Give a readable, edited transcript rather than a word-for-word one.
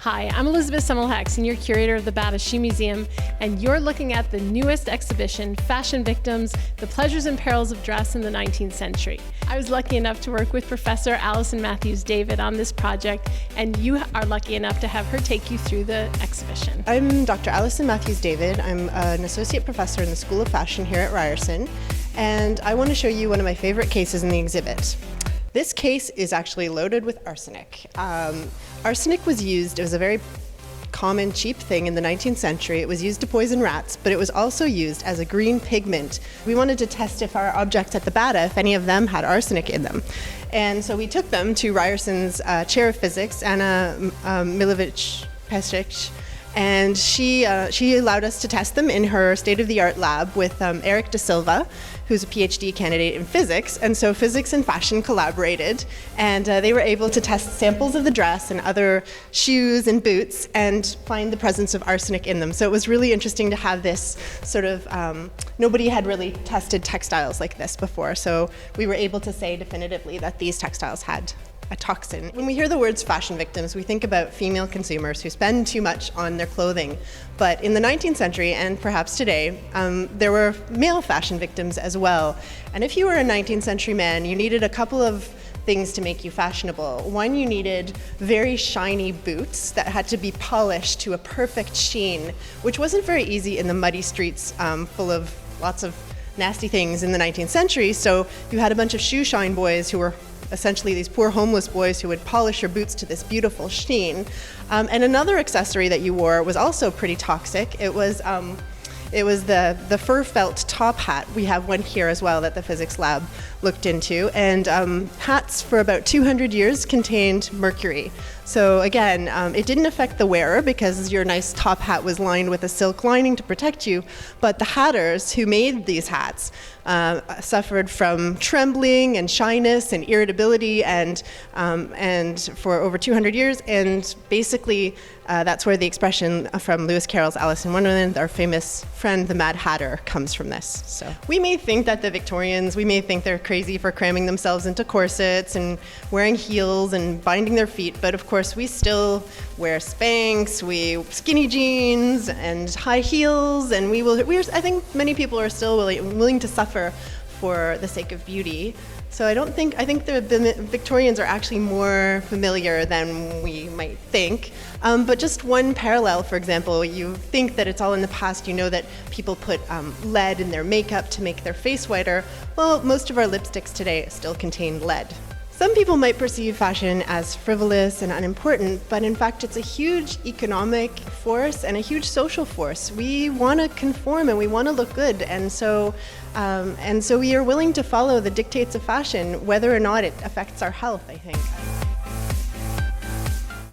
Hi, I'm Elizabeth Semmelhack, Senior Curator of the Bata Shoe Museum, and you're looking at the newest exhibition, Fashion Victims, The Pleasures and Perils of Dress in the 19th Century. I was lucky enough to work with Professor Alison David on this project, and you are lucky enough to have her take you through the exhibition. I'm Dr. Alison David. I'm an Associate Professor in the School of Fashion here at Ryerson, and I want to show you one of my favorite cases in the exhibit. This case is actually loaded with arsenic. Arsenic was used, it was a very common, cheap thing in the 19th century. It was used to poison rats, but it was also used as a green pigment. We wanted to test if our objects at the Bata, if any of them had arsenic in them. And so we took them to Ryerson's chair of physics, Anna Milovich-Pesich, and she allowed us to test them in her state-of-the-art lab with Eric De Silva, who's a PhD candidate in physics. And so physics and fashion collaborated, and they were able to test samples of the dress and other shoes and boots and find the presence of arsenic in them. So it was really interesting to have this sort of, nobody had really tested textiles like this before. So we were able to say definitively that these textiles had a toxin. When we hear the words fashion victims, we think about female consumers who spend too much on their clothing. But in the 19th century, and perhaps today, there were male fashion victims as well. And if you were a 19th century man, you needed a couple of things to make you fashionable. One, you needed very shiny boots that had to be polished to a perfect sheen, which wasn't very easy in the muddy streets full of lots of nasty things in the 19th century. So you had a bunch of shoe shine boys who were essentially these poor homeless boys who would polish your boots to this beautiful sheen. And another accessory that you wore was also pretty toxic. It was the fur felt top hat. We have one here as well that the physics lab looked into. And hats for about 200 years contained mercury. So again, it didn't affect the wearer because your nice top hat was lined with a silk lining to protect you, but the hatters who made these hats suffered from trembling and shyness and irritability and for over 200 years. And basically, that's where the expression from Lewis Carroll's Alice in Wonderland, our famous friend, the Mad Hatter, comes from this. So we may think that the Victorians, we may think they're crazy for cramming themselves into corsets and wearing heels and binding their feet, but of course we still wear Spanx, we skinny jeans and high heels, and I think many people are still willing to suffer for the sake of beauty. So I think the Victorians are actually more familiar than we might think. But just one parallel, for example, you think that it's all in the past, you know that people put lead in their makeup to make their face whiter. Well, most of our lipsticks today still contain lead. Some people might perceive fashion as frivolous and unimportant, but in fact it's a huge economic force and a huge social force. We want to conform and we want to look good, and so we are willing to follow the dictates of fashion, whether or not it affects our health, I think.